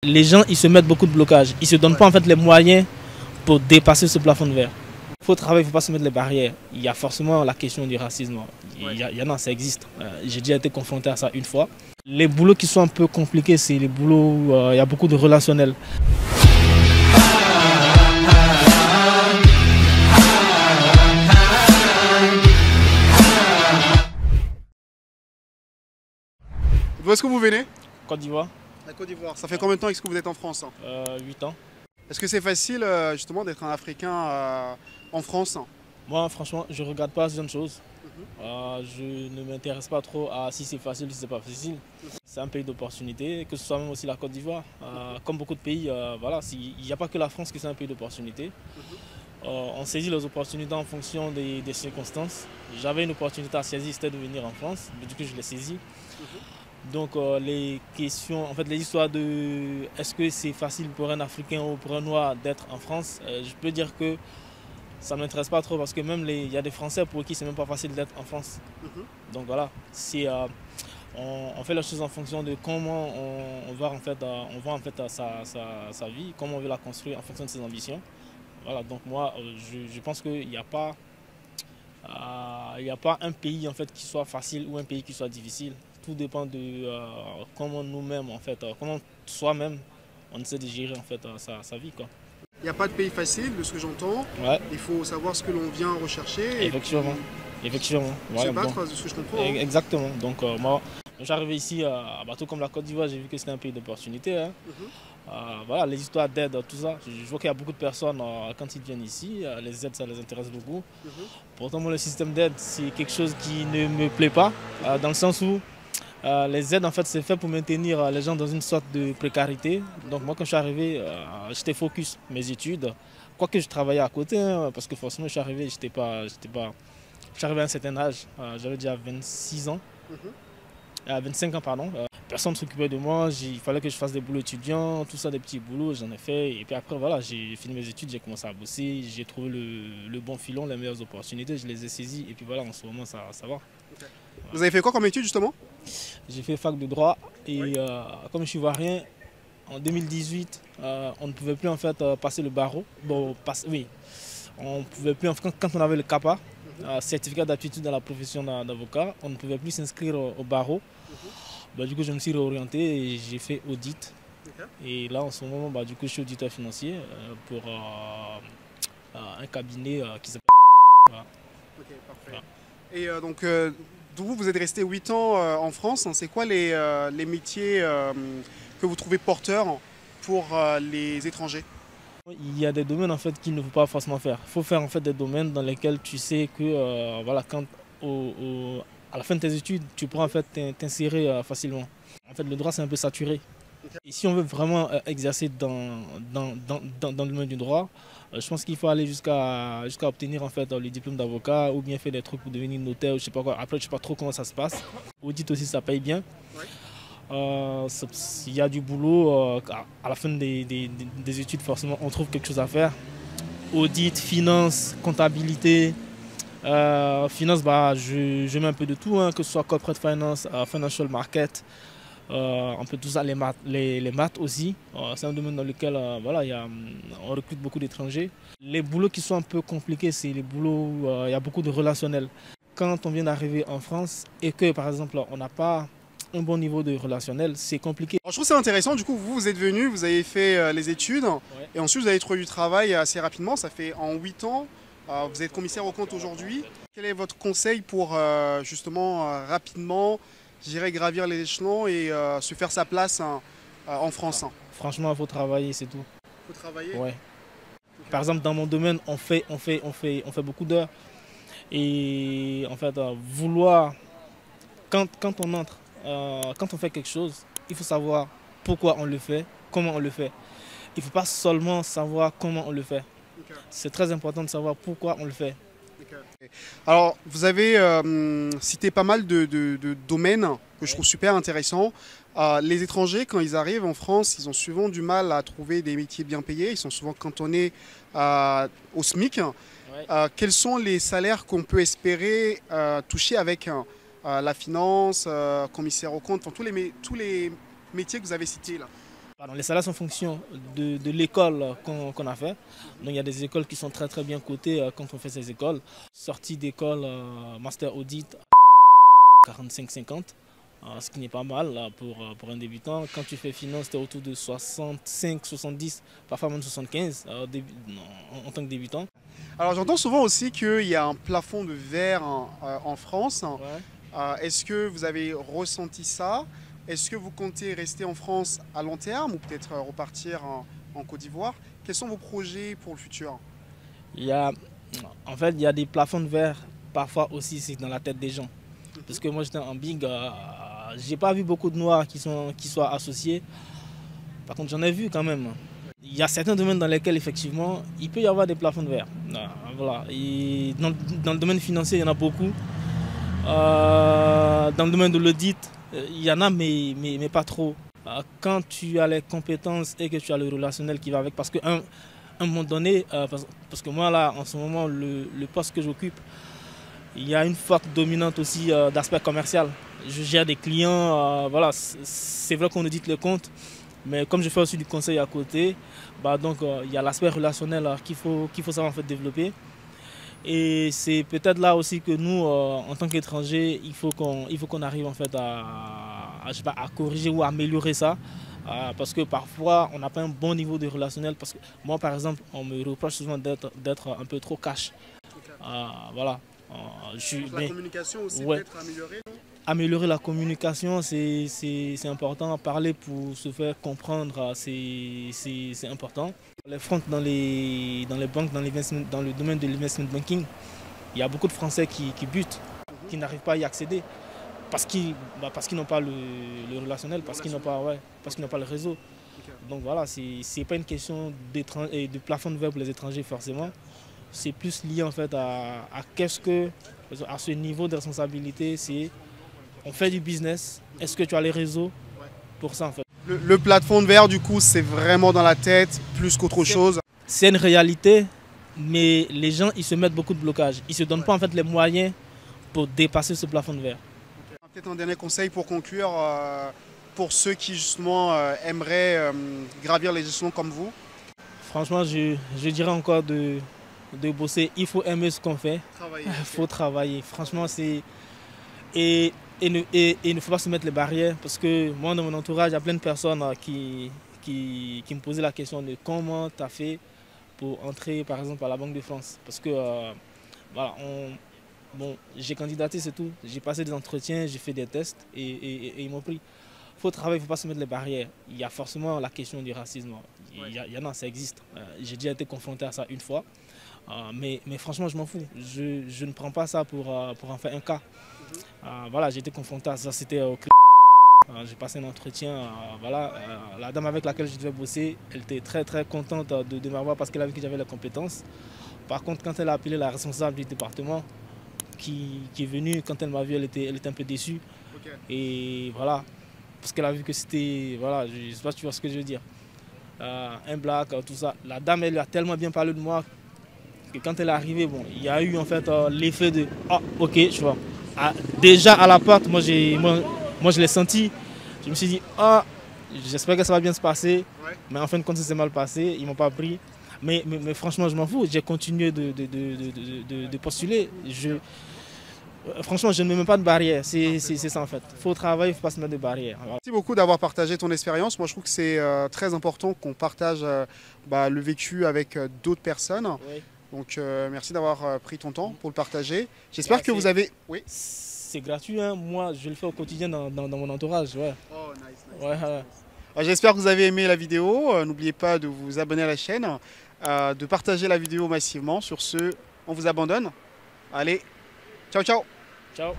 Les gens, ils se mettent beaucoup de blocages. Ils ne se donnent pas en fait les moyens pour dépasser ce plafond de verre. Il faut travailler, il ne faut pas se mettre les barrières. Il y a forcément la question du racisme. Il y en a, ça existe. J'ai déjà été confronté à ça une fois. Les boulots qui sont un peu compliqués, c'est les boulots où il y a beaucoup de relationnel. D'où est-ce que vous venez? Côte d'Ivoire. La Côte d'Ivoire. Ça fait combien de temps que vous êtes en France? 8 ans. Est-ce que c'est facile justement d'être un Africain en France? Moi, franchement, je ne regarde pas ce genre de choses. Je ne m'intéresse pas trop à si c'est facile ou si c'est pas facile. C'est un pays d'opportunité, que ce soit même aussi la Côte d'Ivoire. Comme beaucoup de pays, voilà, il n'y a pas que la France qui est un pays d'opportunité. On saisit les opportunités en fonction des circonstances. J'avais une opportunité à saisir, c'était de venir en France. Du coup, je l'ai saisi. Donc les questions, en fait les histoires de est-ce que c'est facile pour un Africain ou pour un Noir d'être en France, je peux dire que ça ne m'intéresse pas trop parce que même il y a des Français pour qui c'est même pas facile d'être en France. Donc voilà, on fait les choses en fonction de comment on voit en fait sa vie, comment on veut la construire en fonction de ses ambitions. Voilà, donc moi je pense qu'il n'y a pas un pays en fait qui soit facile ou un pays qui soit difficile. Tout dépend de comment nous-mêmes, en fait, comment soi-même, on essaie de gérer en fait, sa vie, quoi. Il n'y a pas de pays facile, de ce que j'entends. Ouais. Il faut savoir ce que l'on vient rechercher. Effectivement. Effectivement. Se battre, de ce que je comprends. Exactement. Donc moi, je suis arrivé ici, à bateau comme la Côte d'Ivoire, j'ai vu que c'était un pays d'opportunité. Hein. Voilà, les histoires d'aide, tout ça. Je vois qu'il y a beaucoup de personnes, quand ils viennent ici, les aides, ça les intéresse beaucoup. Pourtant, moi, le système d'aide, c'est quelque chose qui ne me plaît pas, dans le sens où les aides, en fait, c'est fait pour maintenir les gens dans une sorte de précarité. Donc moi, quand je suis arrivé, j'étais focus mes études. Quoique je travaillais à côté, hein, parce que forcément, je suis arrivé, je suis arrivé à un certain âge. J'avais déjà 26 ans. 25 ans, pardon. Personne ne s'occupait de moi. Il fallait que je fasse des boulots étudiants, tout ça, des petits boulots, j'en ai fait. Et puis après, voilà, j'ai fini mes études, j'ai commencé à bosser. J'ai trouvé le bon filon, les meilleures opportunités, je les ai saisies. Et puis voilà, en ce moment, ça va. Okay. Vous avez fait quoi comme études, justement? J'ai fait fac de droit et comme je suis ivoirien, en 2018, on ne pouvait plus en fait passer le barreau. Bon, oui, on pouvait plus, quand on avait le CAPA, certificat d'aptitude dans la profession d'avocat, on ne pouvait plus s'inscrire au barreau. Bah, du coup, je me suis réorienté et j'ai fait audit. Et là, en ce moment, bah, du coup, je suis auditeur financier pour un cabinet qui s'appelle... Voilà. Ok, parfait. Voilà. Et donc, vous êtes resté 8 ans en France. C'est quoi les métiers que vous trouvez porteurs pour les étrangers? Il y a des domaines en fait qu'il ne faut pas forcément faire. Il faut faire en fait des domaines dans lesquels tu sais que voilà, quand à la fin de tes études, tu pourras en fait t'insérer facilement. En fait, le droit c'est un peu saturé. Et si on veut vraiment exercer dans le domaine du droit, je pense qu'il faut aller jusqu'à obtenir en fait le diplôme d'avocat ou bien faire des trucs pour devenir notaire ou je sais pas quoi. Après, je sais pas trop comment ça se passe. Audit aussi, ça paye bien. Il y a du boulot à la fin des études, forcément, on trouve quelque chose à faire. Audit, finance, comptabilité. Finance, bah, je mets un peu de tout, hein, que ce soit corporate finance, financial market. Un peu tout ça, les maths aussi. C'est un domaine dans lequel voilà, on recrute beaucoup d'étrangers. Les boulots qui sont un peu compliqués, c'est les boulots où il y a beaucoup de relationnel. Quand on vient d'arriver en France et que par exemple on n'a pas un bon niveau de relationnel, c'est compliqué. Alors, je trouve ça intéressant, du coup vous êtes venu, vous avez fait les études et ensuite vous avez trouvé du travail assez rapidement, ça fait en 8 ans. Vous êtes commissaire aux comptes aujourd'hui. Quel est votre conseil pour justement rapidement gravir les échelons et se faire sa place en France? Franchement, il faut travailler, c'est tout. Il faut travailler? Ouais. Par exemple, dans mon domaine, on fait beaucoup d'heures. Et en fait, vouloir, quand on entre, quand on fait quelque chose, il faut savoir pourquoi on le fait, comment on le fait. Il ne faut pas seulement savoir comment on le fait. C'est très important de savoir pourquoi on le fait. Alors, vous avez cité pas mal de domaines que je trouve super intéressants. Les étrangers, quand ils arrivent en France, ils ont souvent du mal à trouver des métiers bien payés. Ils sont souvent cantonnés au SMIC. Quels sont les salaires qu'on peut espérer toucher avec la finance, commissaire aux comptes, tous les métiers que vous avez cités là? Pardon, les salaires sont en fonction de l'école qu'on a fait. Donc il y a des écoles qui sont très très bien cotées quand on fait ces écoles. Sortie d'école, master audit, 45-50. Ce qui n'est pas mal là, pour un débutant. Quand tu fais finance, tu es autour de 65, 70, parfois même 75 en tant que débutant. Alors j'entends souvent aussi qu'il y a un plafond de verre en France. Ouais. Est-ce que vous avez ressenti ça? Est-ce que vous comptez rester en France à long terme ou peut-être repartir en Côte d'Ivoire? Quels sont vos projets pour le futur? En fait, il y a des plafonds de verre, parfois aussi c'est dans la tête des gens. Parce que moi j'étais en big, j'ai pas vu beaucoup de noirs qui soient associés. Par contre j'en ai vu quand même. Il y a certains domaines dans lesquels effectivement il peut y avoir des plafonds de verre. Voilà. Et dans le domaine financier il y en a beaucoup. Dans le domaine de l'audit il y en a mais pas trop. Quand tu as les compétences et que tu as le relationnel qui va avec, parce qu'à un moment donné, parce que moi là en ce moment le poste que j'occupe, il y a une forte dominante aussi d'aspect commercial. Je gère des clients, voilà, c'est vrai qu'on audite le compte, mais comme je fais aussi du conseil à côté, donc il y a l'aspect relationnel qu'il faut savoir en fait développer. Et c'est peut-être là aussi que nous, en tant qu'étrangers, il faut qu'on arrive en fait à corriger ou à améliorer ça. Parce que parfois, on n'a pas un bon niveau de relationnel. Parce que moi, par exemple, on me reproche souvent d'être un peu trop cash. Voilà. La communication aussi ouais. peut être améliorée, non? Améliorer la communication, c'est important. Parler pour se faire comprendre, c'est important. Les fronts dans les banques, dans le domaine de l'investment banking, il y a beaucoup de Français qui butent, qui n'arrivent pas à y accéder. Parce qu'ils n'ont pas le relationnel, parce qu'ils n'ont pas le réseau. Donc voilà, c'est pas une question de plafond de verre pour les étrangers forcément. C'est plus lié en fait à ce niveau de responsabilité, c'est on fait du business, est-ce que tu as les réseaux pour ça en fait. Le plafond de verre du coup c'est vraiment dans la tête plus qu'autre chose. C'est une réalité, mais les gens ils se mettent beaucoup de blocages, ils se donnent pas en fait les moyens pour dépasser ce plafond de verre. Peut-être un dernier conseil pour conclure pour ceux qui justement aimeraient gravir les échelons comme vous. Franchement je dirais encore de bosser, il faut aimer ce qu'on fait, il faut travailler. Franchement et il ne faut pas se mettre les barrières, parce que moi dans mon entourage il y a plein de personnes qui me posaient la question de comment tu as fait pour entrer par exemple à la Banque de France. Parce que voilà, j'ai candidaté, c'est tout, j'ai passé des entretiens, j'ai fait des tests et ils m'ont pris. Il faut travailler, il ne faut pas se mettre les barrières. Il y a forcément la question du racisme, il y en a, ça existe. J'ai déjà été confronté à ça une fois. Mais franchement, je m'en fous. Je ne prends pas ça pour en faire un cas. Voilà, j'ai été confronté à ça. C'était au j'ai passé un entretien. Voilà, la dame avec laquelle je devais bosser, elle était très très contente de m'avoir parce qu'elle a vu que j'avais les compétences. Par contre, quand elle a appelé la responsable du département qui est venue, quand elle m'a vu, elle était un peu déçue. Et voilà, parce qu'elle a vu que c'était, voilà, je ne sais pas si tu vois ce que je veux dire. Un black, tout ça. La dame, elle lui a tellement bien parlé de moi que quand elle est arrivée, bon, il y a eu en fait l'effet de ah ok, tu vois. Déjà à la porte, moi je l'ai senti. Je me suis dit ah, j'espère que ça va bien se passer. Mais en fin de compte, ça s'est mal passé. Ils m'ont pas pris. Mais franchement, je m'en fous. J'ai continué de postuler. Franchement, je ne me mets pas de barrière. C'est ça en fait. Il faut travailler, il ne faut pas se mettre de barrière. Merci beaucoup d'avoir partagé ton expérience. Moi, je trouve que c'est très important qu'on partage le vécu avec d'autres personnes. Oui. Donc, merci d'avoir pris ton temps pour le partager. J'espère que vous avez... Oui. C'est gratuit, hein. Moi, je le fais au quotidien dans mon entourage. Ouais. Oh, nice. Ouais. J'espère que vous avez aimé la vidéo. N'oubliez pas de vous abonner à la chaîne, de partager la vidéo massivement. Sur ce, on vous abandonne. Allez, ciao, ciao. Ciao.